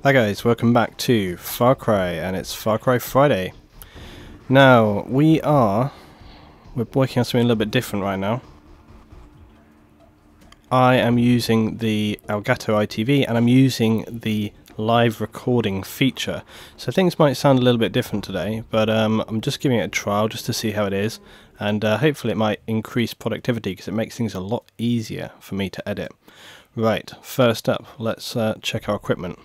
Hi guys, welcome back to Far Cry, and it's Farcry Friday. Now, we're working on something a little bit different right now. I am using the Elgato ITV, and I'm using the live recording feature. So things might sound a little bit different today, but I'm just giving it a trial just to see how it is, and hopefully it might increase productivity because it makes things a lot easier for me to edit. Right, first up, let's check our equipment.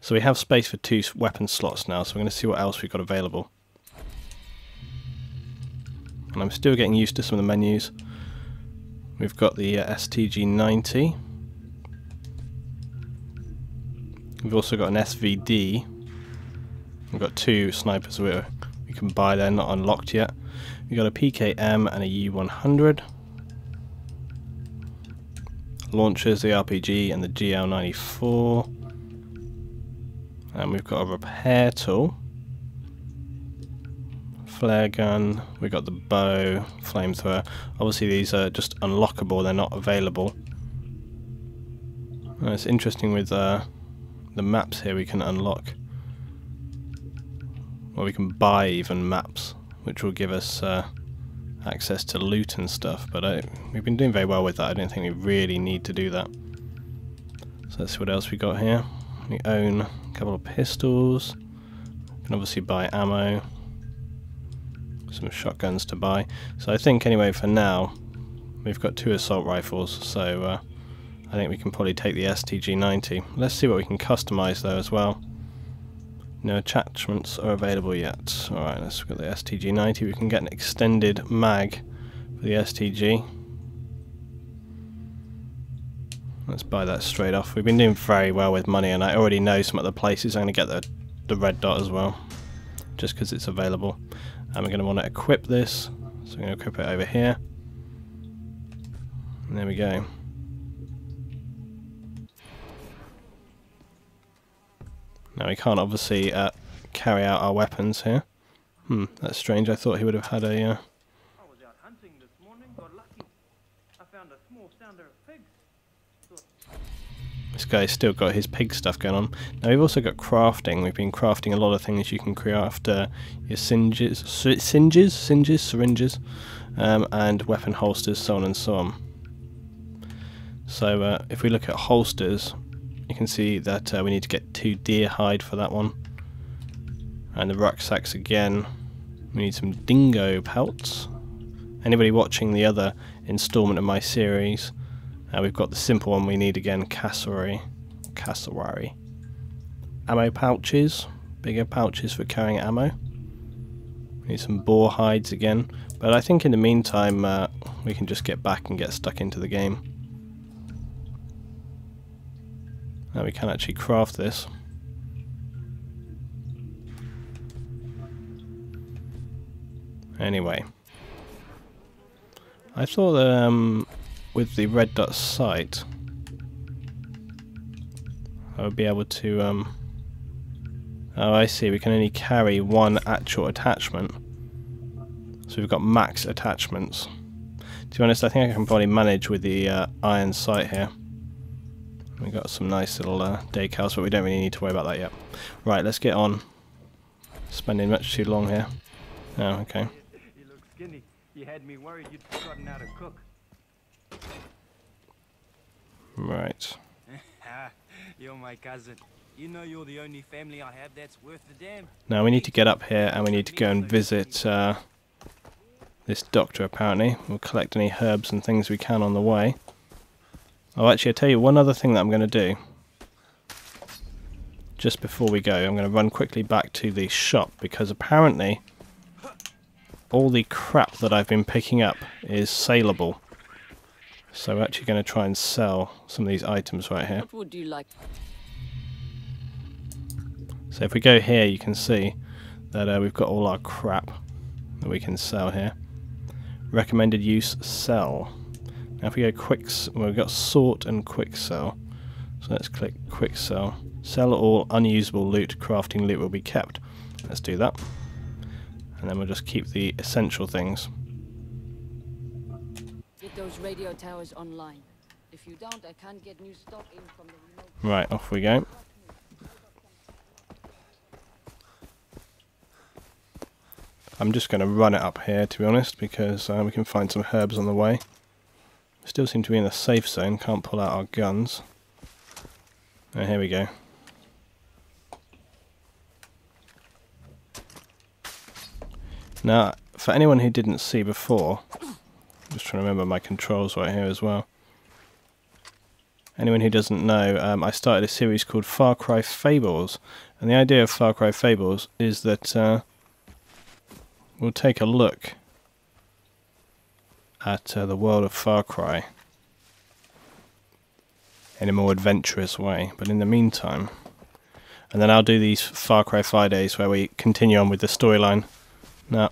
So we have space for 2 weapon slots now, so we're going to see what else we've got available. And I'm still getting used to some of the menus. We've got the STG-90. We've also got an SVD. We've got 2 snipers we can buy, they're not unlocked yet. We've got a PKM and a U100. Launchers, the RPG and the GL94. And we've got a repair tool, flare gun, we've got the bow, flamethrower. Obviously these are just unlockable, they're not available. And it's interesting with the maps here, we can unlock, or we can buy even maps, which will give us access to loot and stuff, but we've been doing very well with that. I don't think we really need to do that. So let's see what else we got here. We own a couple of pistols, we can obviously buy ammo, some shotguns to buy. So I think anyway for now we've got 2 assault rifles, so I think we can probably take the STG-90. Let's see what we can customize though as well. No attachments are available yet. Alright, let's look at the STG-90. We can get an extended mag for the STG. Let's buy that straight off. We've been doing very well with money, and I already know some other places I'm going to get the red dot as well, just because it's available. And we're going to want to equip this, so we're going to equip it over here. And there we go. Now we can't obviously carry out our weapons here. That's strange. I thought he would have had a... I was out hunting this morning, got lucky. I found a small stounder of pigs. This guy's still got his pig stuff going on. Now we've also got crafting. We've been crafting a lot of things. You can craft your syringes, and weapon holsters, so on and so on. So if we look at holsters, you can see that we need to get 2 deer hide for that one. And the rucksacks again, we need some dingo pelts. Anybody watching the other installment of my series, we've got the simple one we need again, cassowary. Ammo pouches, bigger pouches for carrying ammo. We need some boar hides again, but I think in the meantime we can just get back and get stuck into the game. Now we can actually craft this. Anyway, I thought that with the red dot sight I would be able to oh, I see, we can only carry 1 actual attachment, so we've got max attachments. To be honest, I think I can probably manage with the iron sight here. We've got some nice little decals, but we don't really need to worry about that yet. Right, let's get on. Spending much too long here. Oh, okay. You look skinny. You had me worried you'd forgotten how to cook. Right. You're my cousin. You know you're the only family I have that's worth the damn. Now we need to get up here and we need to go and visit this doctor apparently. We'll collect any herbs and things we can on the way. Oh, actually, I'll tell you one other thing that I'm going to do. Just before we go, I'm going to run quickly back to the shop, because apparently all the crap that I've been picking up is saleable. So we're actually going to try and sell some of these items right here. What would you like? So if we go here, you can see that we've got all our crap that we can sell here. Recommended use, sell. Now if we go we've got sort and quick sell. So let's click quick sell. Sell all unusable loot, crafting loot will be kept. Let's do that. And then we'll just keep the essential things. Get those radio towers online. If you don't, I can't get new stock in from the remote. Right, off we go. I'm just going to run it up here, to be honest, because we can find some herbs on the way. Still seem to be in the safe zone, can't pull out our guns. Oh, here we go. Now, for anyone who didn't see before, I'm just trying to remember my controls right here as well. Anyone who doesn't know, I started a series called Farcry Fables, and the idea of Farcry Fables is that we'll take a look at the world of Far Cry in a more adventurous way, but in the meantime, and then I'll do these Far Cry Fridays where we continue on with the storyline. Now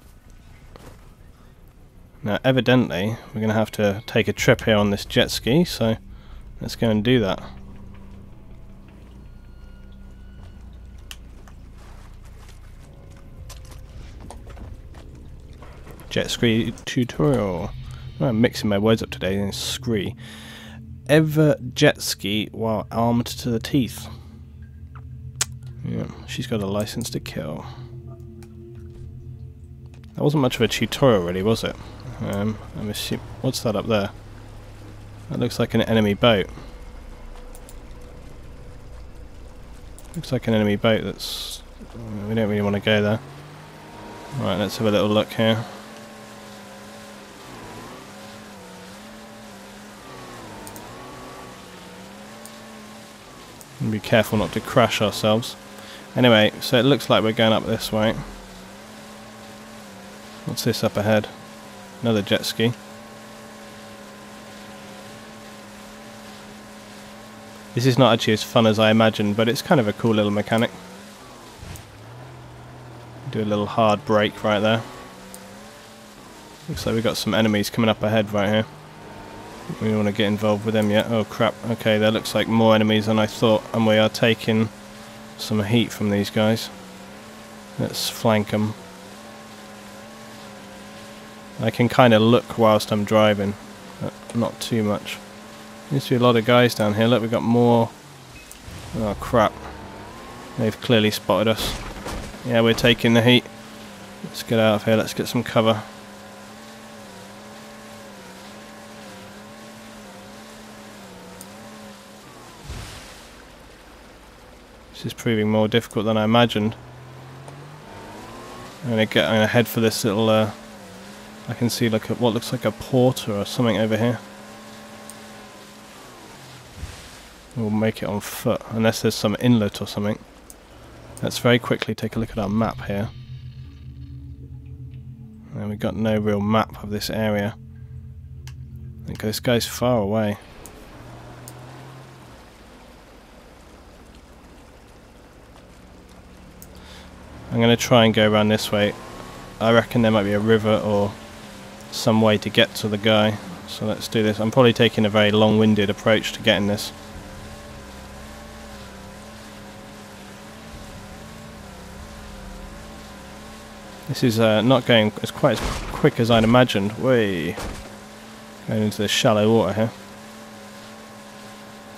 evidently we're going to have to take a trip here on this jet ski, so let's go and do that. Jet ski tutorial. I'm mixing my words up today in scree. Ever jet ski while armed to the teeth. Yeah, she's got a license to kill. That wasn't much of a tutorial, really, was it? I'm assuming. What's that up there? That looks like an enemy boat. Looks like an enemy boat. That's. We don't really want to go there. Right, let's have a little look here. And be careful not to crash ourselves. Anyway, so it looks like we're going up this way. What's this up ahead? Another jet ski. This is not actually as fun as I imagined, but it's kind of a cool little mechanic. Do a little hard brake right there. Looks like we've got some enemies coming up ahead right here. We don't want to get involved with them yet. Oh crap, okay, there looks like more enemies than I thought, and we are taking some heat from these guys. Let's flank them. I can kind of look whilst I'm driving, but not too much. Seems to be a lot of guys down here. Look, we've got more. Oh crap, they've clearly spotted us. Yeah, we're taking the heat. Let's get out of here, let's get some cover. This is proving more difficult than I imagined. I'm gonna head for this little. I can see like what looks like a port or something over here. We'll make it on foot, unless there's some inlet or something. Let's very quickly take a look at our map here. And we've got no real map of this area. I think this guy's far away. I'm going to try and go around this way. I reckon there might be a river or some way to get to the guy. So let's do this. I'm probably taking a very long-winded approach to getting this. This is not going as quite as quick as I'd imagined. Way going into this shallow water here.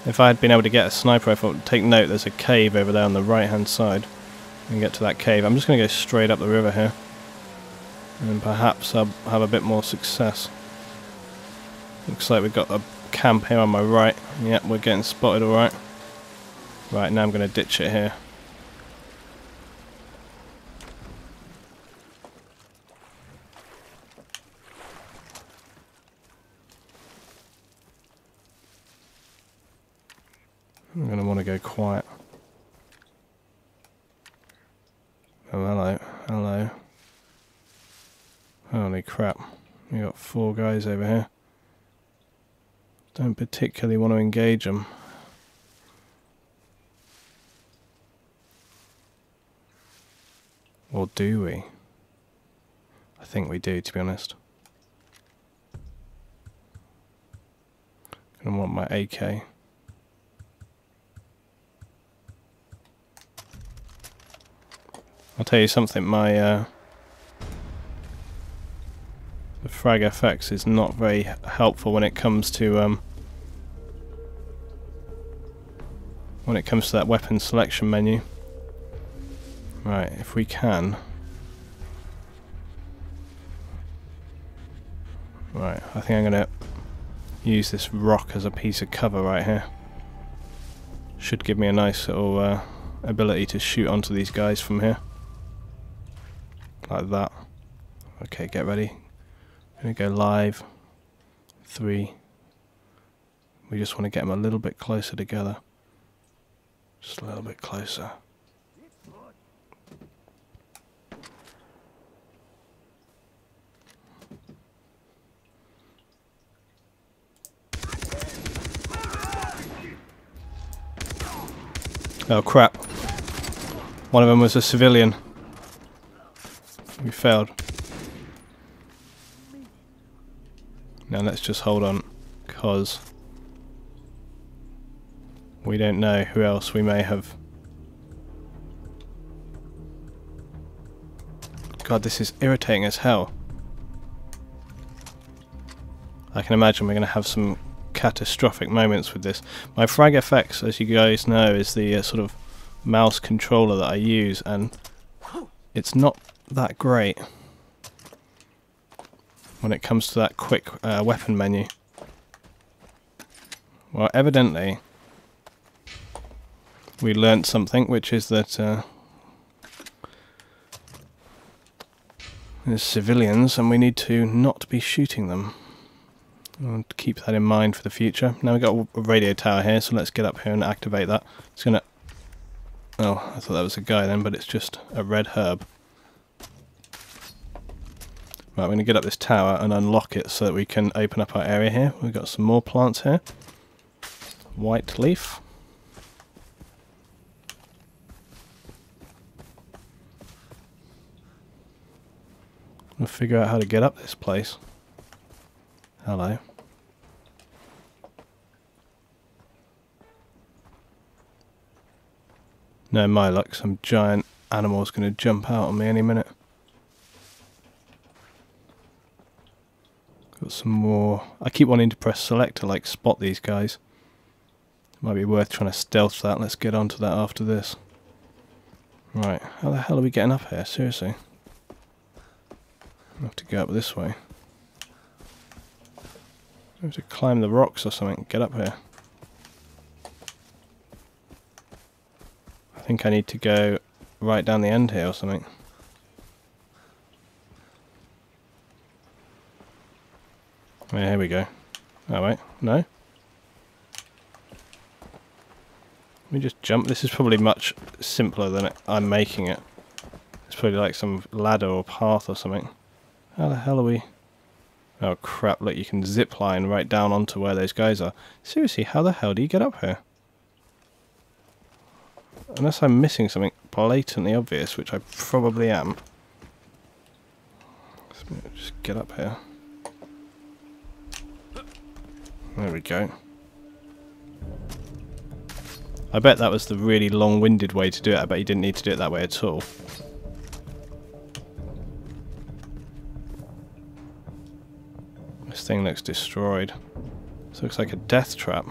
If I had been able to get a sniper rifle, take note there's a cave over there on the right hand side. We can get to that cave. I'm just going to go straight up the river here, and perhaps I'll have a bit more success. Looks like we've got a camp here on my right. Yep, we're getting spotted alright. Right, now I'm going to ditch it here. I'm going to want to go quiet. Oh, hello, hello. Holy crap. We got 4 guys over here. Don't particularly want to engage them. Or do we? I think we do, to be honest. Gonna want my AK. I'll tell you something, my the frag FX is not very helpful when it comes to that weapon selection menu. Right, if we can Right, I think I'm going to use this rock as a piece of cover right here. Should give me a nice little ability to shoot onto these guys from here. Like that. Okay, get ready. I'm going to go live. 3. We just want to get them a little bit closer together. Just a little bit closer. Oh crap. One of them was a civilian. We failed. Now let's just hold on, because we don't know who else we may have. God, this is irritating as hell. I can imagine we're going to have some catastrophic moments with this. My Frag FX, as you guys know, is the sort of mouse controller that I use, and it's not that great when it comes to that quick weapon menu. Well, evidently we learnt something, which is that there's civilians and we need to not be shooting them. I'll keep that in mind for the future. Now we've got a radio tower here, so let's get up here and activate that. It's gonna... Oh, I thought that was a guy then, but it's just a red herb. Right, we're going to get up this tower and unlock it so that we can open up our area here. We've got some more plants here. White leaf. We'll figure out how to get up this place. Hello. No, my luck, some giant animal's going to jump out on me any minute. Got some more. I keep wanting to press select to like spot these guys. Might be worth trying to stealth that. Let's get onto that after this. Right, how the hell are we getting up here? Seriously. I have to go up this way. I have to climb the rocks or something. Get up here. I think I need to go right down the end here or something. Yeah, here we go. Oh wait, no? Let me just jump. This is probably much simpler than I'm making it. It's probably like some ladder or path or something. How the hell are we... Oh crap, look, you can zip line right down onto where those guys are. Seriously, how the hell do you get up here? Unless I'm missing something blatantly obvious, which I probably am. Let's just get up here. There we go. I bet that was the really long-winded way to do it. I bet you didn't need to do it that way at all. This thing looks destroyed. This looks like a death trap.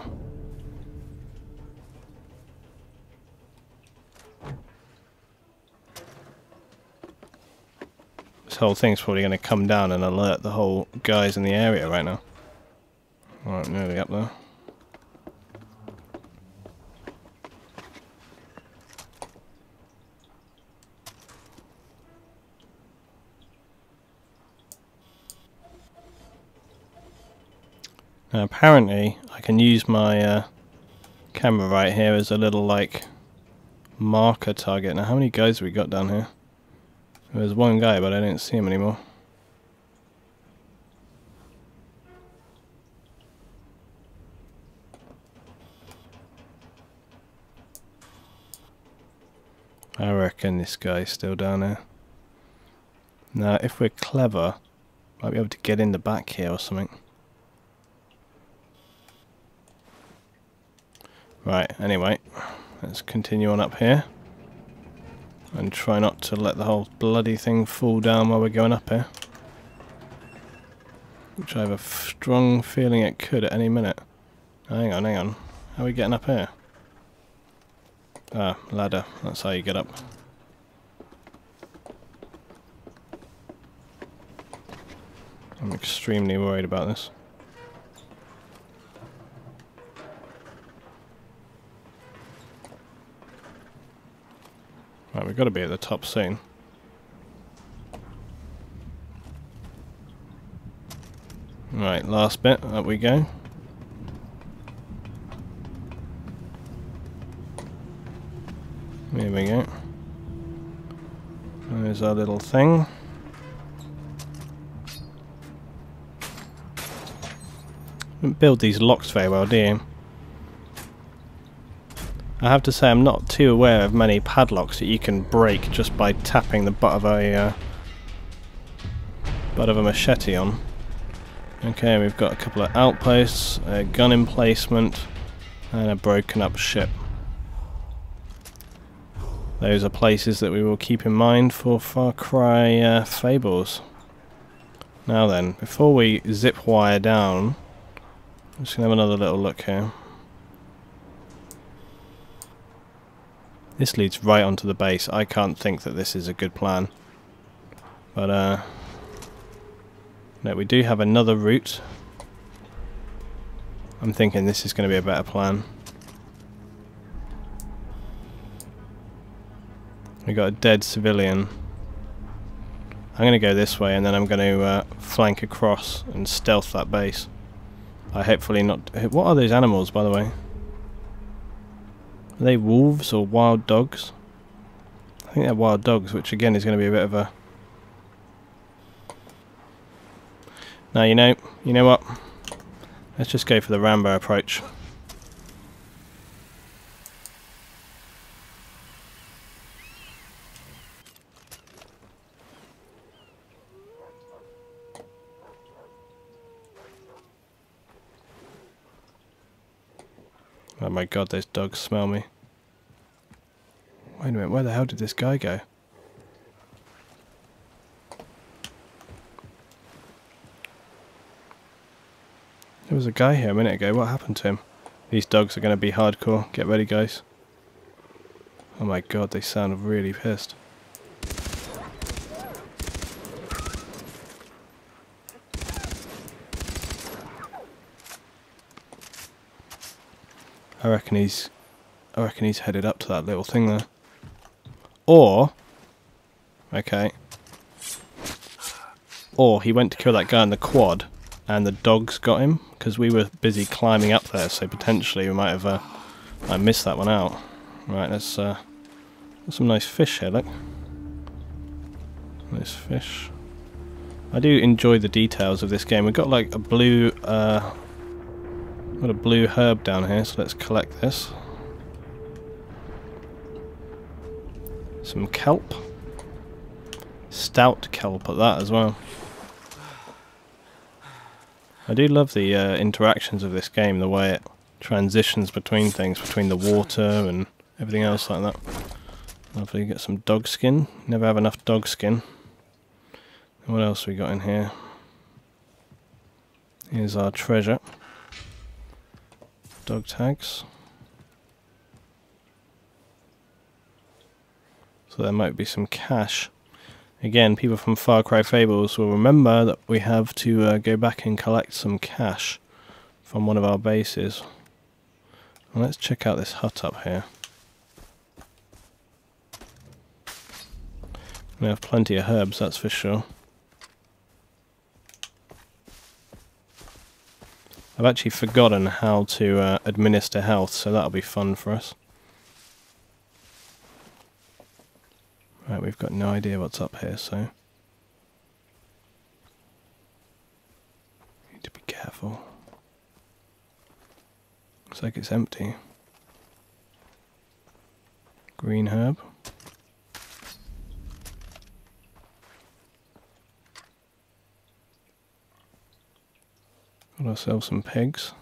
This whole thing's probably going to come down and alert the whole guys in the area right now. Alright, nearly up there. Now apparently I can use my camera right here as a little like marker target. Now how many guys have we got down here? There's one guy but I don't see him anymore. I reckon this guy's still down there. Now if we're clever, might be able to get in the back here or something. Right, anyway, let's continue on up here and try not to let the whole bloody thing fall down while we're going up here, which I have a strong feeling it could at any minute. Hang on, how are we getting up here? Ah, ladder, that's how you get up. I'm extremely worried about this. Right, we've got to be at the top soon. Right, last bit, up we go. Here we go. There's our little thing. Don't build these locks very well, do you? I have to say I'm not too aware of many padlocks that you can break just by tapping the butt of a machete on. Okay, we've got a couple of outposts, a gun emplacement, and a broken up ship. Those are places that we will keep in mind for Farcry Fables. Now then, before we zip wire down, I'm just going to have another little look here. This leads right onto the base. I can't think that this is a good plan. But, no, we do have another route. I'm thinking this is going to be a better plan. We got a dead civilian. I'm going to go this way and then I'm going to flank across and stealth that base. I hopefully not... What are those animals, by the way? Are they wolves or wild dogs? I think they're wild dogs, which again is going to be a bit of a... Now, you know what? Let's just go for the Rambo approach. Oh my god, those dogs smell me. Wait a minute, where the hell did this guy go? There was a guy here a minute ago, what happened to him? These dogs are going to be hardcore, get ready guys. Oh my god, they sound really pissed. I reckon he's headed up to that little thing there. Or, okay. Or he went to kill that guy in the quad, and the dogs got him because we were busy climbing up there. So potentially we might have, I missed that one out. Right, let's got some nice fish here. Look, nice fish. I do enjoy the details of this game. We've got like a blue. Got a blue herb down here, so let's collect this. Some kelp. Stout kelp at that as well. I do love the interactions of this game, the way it transitions between things, between the water and everything else like that. Lovely, get some dog skin. Never have enough dog skin. And what else we got in here? Here's our treasure. Dog tags. So there might be some cash. Again, people from Farcry Fables will remember that we have to go back and collect some cash from one of our bases. And let's check out this hut up here. We have plenty of herbs, that's for sure. I've actually forgotten how to administer health, so that'll be fun for us. Right, we've got no idea what's up here, so need to be careful. Looks like it's empty. Green herb. Got ourselves some pigs.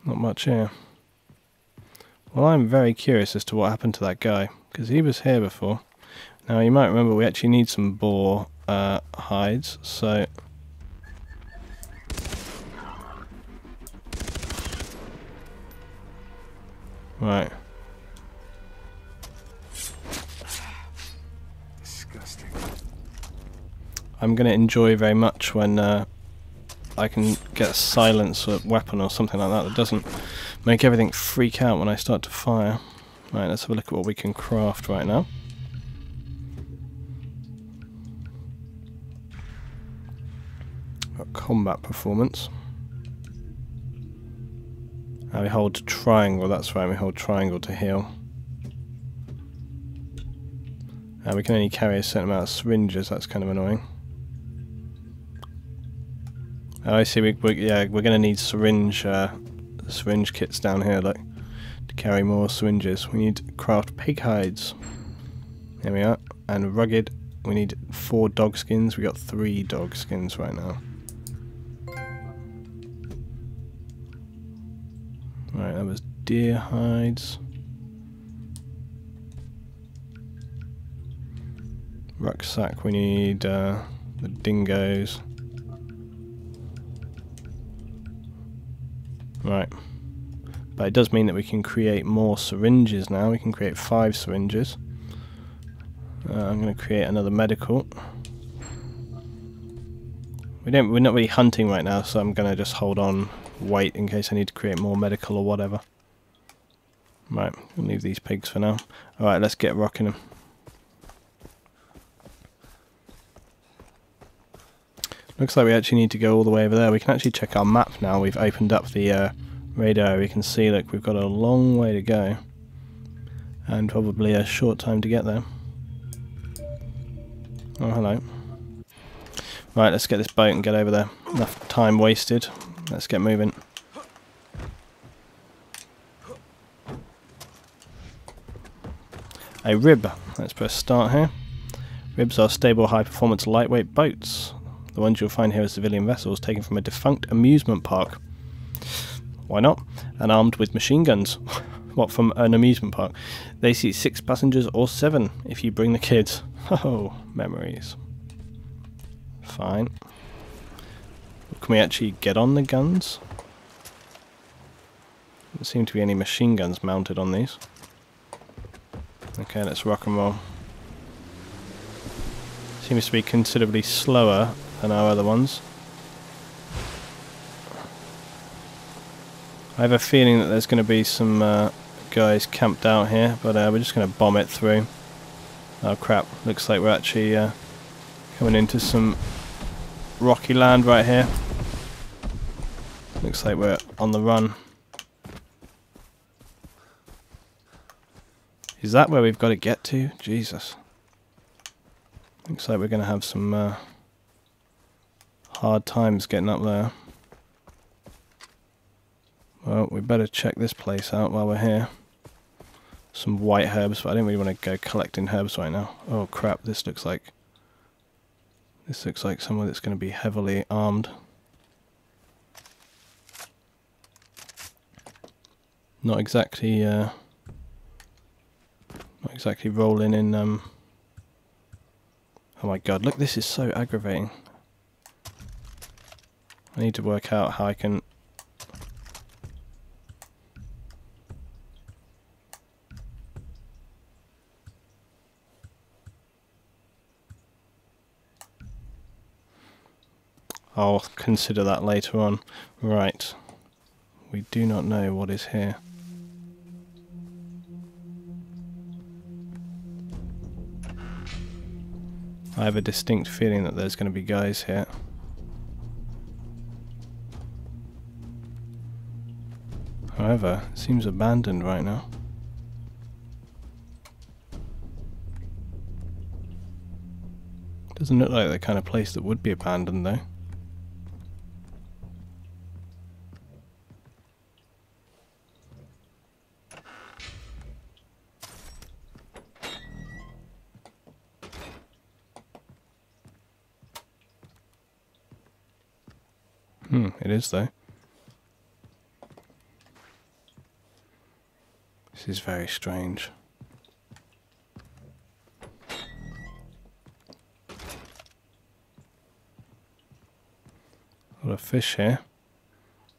Not much here. Well, I'm very curious as to what happened to that guy, because he was here before. Now, you might remember we actually need some boar hides, so... Right. Disgusting. I'm going to enjoy very much when I can get a silencer weapon or something like that that doesn't make everything freak out when I start to fire. Right, let's have a look at what we can craft right now. Got combat performance. We hold triangle, that's right, we hold triangle to heal. We can only carry a certain amount of syringes, that's kind of annoying. Oh, I see, we're going to need syringe kits down here, look, to carry more syringes. We need to craft pig hides. There we are. And rugged, we need 4 dog skins, we got 3 dog skins right now. Right, that was deer hides. Rucksack, we need the dingoes. Right. But it does mean that we can create more syringes now. We can create 5 syringes. I'm going to create another medical. We're not really hunting right now, so I'm going to just hold on, wait in case I need to create more medical or whatever. Right, we'll leave these pigs for now. Alright, let's get rocking them. Looks like we actually need to go all the way over there. We can actually check our map now. We've opened up the radar. We can see that we've got a long way to go. And probably a short time to get there. Oh, hello. Right, let's get this boat and get over there. Enough time wasted. Let's get moving. A rib. Let's press start here. Ribs are stable, high-performance, lightweight boats. The ones you'll find here are civilian vessels taken from a defunct amusement park. Why not? And armed with machine guns. What, from an amusement park? They seat 6 passengers or 7 if you bring the kids. Oh, memories. Fine. Can we actually get on the guns? There seem to be any machine guns mounted on these. Okay, let's rock and roll. Seems to be considerably slower than our other ones. I have a feeling that there's going to be some guys camped out here, but we're just going to bomb it through. Oh crap, looks like we're actually coming into some rocky land right here. Looks like we're on the run. Is that where we've got to get to? Jesus. Looks like we're going to have some hard times getting up there. Well, we better check this place out while we're here. Some white herbs, but I don't really want to go collecting herbs right now. Oh crap, this looks like someone that's going to be heavily armed. Not exactly rolling in oh my god, look, this is so aggravating. I need to work out how I can I'll consider that later on. Right. We do not know what is here. I have a distinct feeling that there's going to be guys here. However, it seems abandoned right now. Doesn't look like the kind of place that would be abandoned though. It is though. This is very strange. A lot of fish here.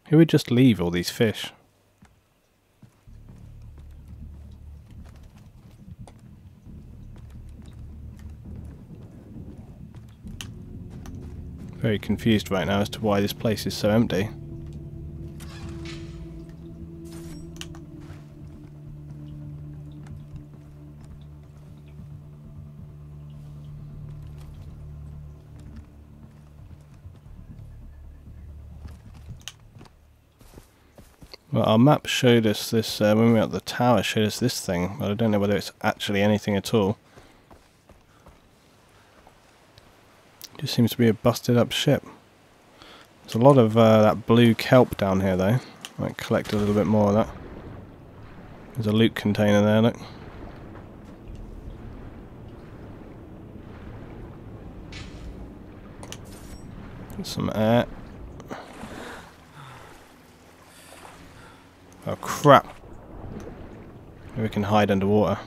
Who would just leave all these fish? Very confused right now as to why this place is so empty. Well, our map showed us this, when we were at the tower, showed us this thing, but I don't know whether it's actually anything at all. Just seems to be a busted up ship. There's a lot of that blue kelp down here though. Might collect a little bit more of that. There's a loot container there, look. Some air. Oh crap. Maybe we can hide underwater.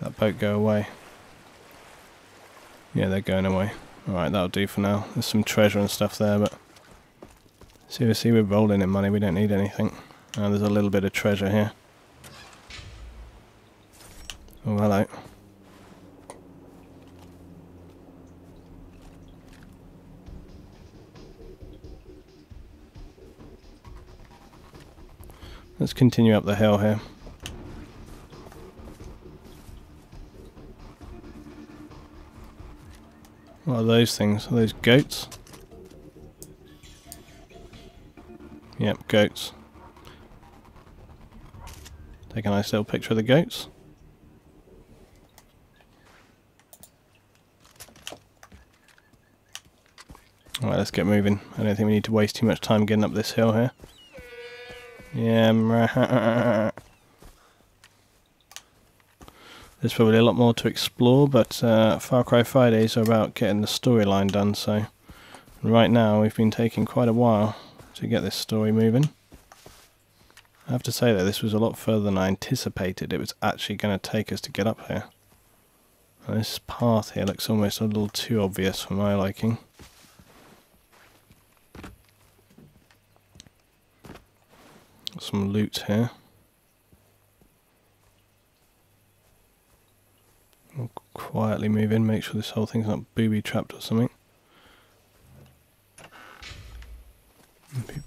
That boat go away. Yeah, they're going away. Alright, that'll do for now. There's some treasure and stuff there, but seriously, we're rolling in money, we don't need anything. There's a little bit of treasure here. Oh, hello. Let's continue up the hill here. What are those things? Are those goats? Yep, goats. Take a nice little picture of the goats. Alright, let's get moving. I don't think we need to waste too much time getting up this hill here. Yeah, there's probably a lot more to explore, but Farcry Fridays are about getting the storyline done, so right now we've been taking quite a while to get this story moving. I have to say that this was a lot further than I anticipated it was actually going to take us to get up here. And this path here looks almost a little too obvious for my liking. Some loot here. We'll quietly move in, make sure this whole thing's not booby-trapped or something.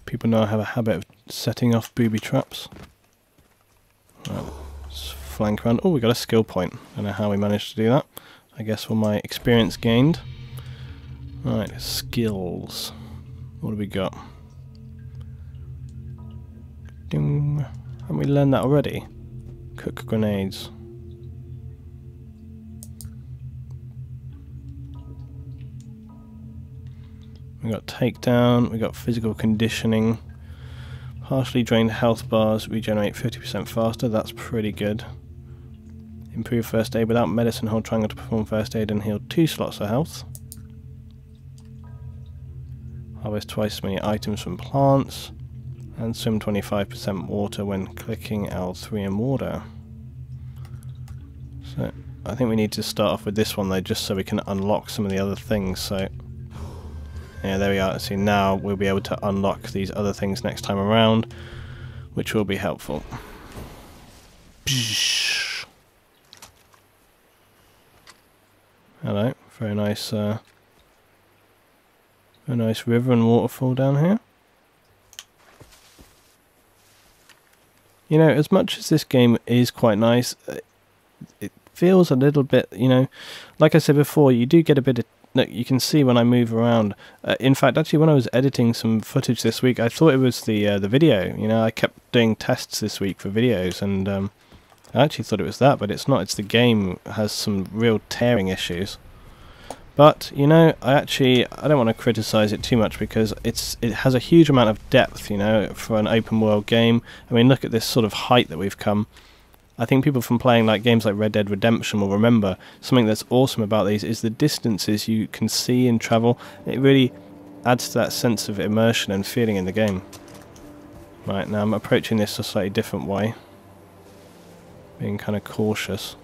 People know I have a habit of setting off booby traps. Right, let's flank around. Oh, we got a skill point. Don't know how we managed to do that. I guess for my experience gained. Right, skills. What do we got? Ding. Haven't we learned that already? Cook grenades. We got takedown, we got physical conditioning, partially drained health bars regenerate 50% faster, that's pretty good. Improve first aid without medicine, hold triangle to perform first aid and heal 2 slots of health. Harvest twice as many items from plants, and swim 25% water when clicking L3 in water. So I think we need to start off with this one though, just so we can unlock some of the other things. So yeah, there we are. See, now we'll be able to unlock these other things next time around, which will be helpful. Hello, very nice river and waterfall down here. You know, as much as this game is quite nice, it feels a little bit, you know, like I said before, you do get a bit of, look, you can see when I move around. In fact, actually, when I was editing some footage this week, I thought it was the video. You know, I kept doing tests this week for videos, and I actually thought it was that, but it's not. It's the game has some real tearing issues. But you know, I don't want to criticize it too much because it has a huge amount of depth. You know, for an open world game. I mean, look at this sort of height that we've come. I think people from playing like games like Red Dead Redemption will remember something that's awesome about these is the distances you can see and travel. It really adds to that sense of immersion and feeling in the game. Right, now I'm approaching this a slightly different way. Being kind of cautious.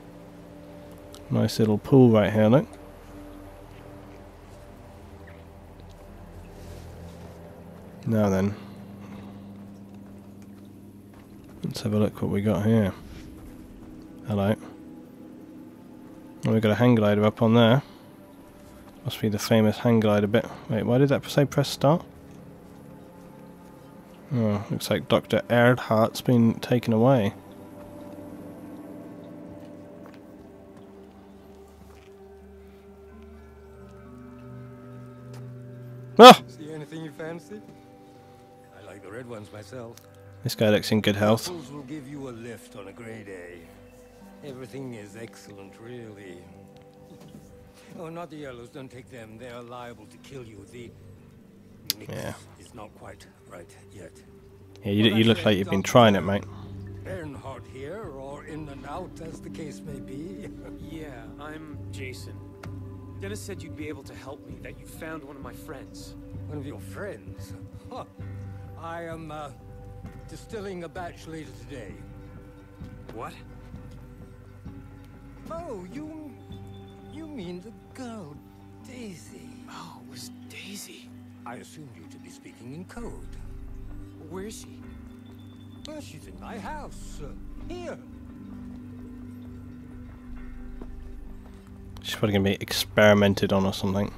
Nice little pool right here, look. Now then. Let's have a look what we got here. Hello. Oh, we've got a hang glider up on there. Must be the famous hang glider bit. Wait, why did that say press start? Oh, looks like Dr. Earnhardt's been taken away. Ah! See anything you fancy? I like the red ones myself. This guy looks in good health. Outpost will give you a lift on a grey day. Everything is excellent, really. Oh, not the yellows. Don't take them. They are liable to kill you. The mix is not quite right yet. Yeah, you look like you've been trying it, mate. Earnhardt here, or in and out, as the case may be. Yeah, I'm Jason. Dennis said you'd be able to help me, that you found one of my friends. One of your friends? Huh. I am, distilling a batch later today. What? Oh, you mean the girl, Daisy. Oh, it was Daisy. I assumed you to be speaking in code. Where is she? Well, she's in my house. Here. She's probably going to be experimented on or something.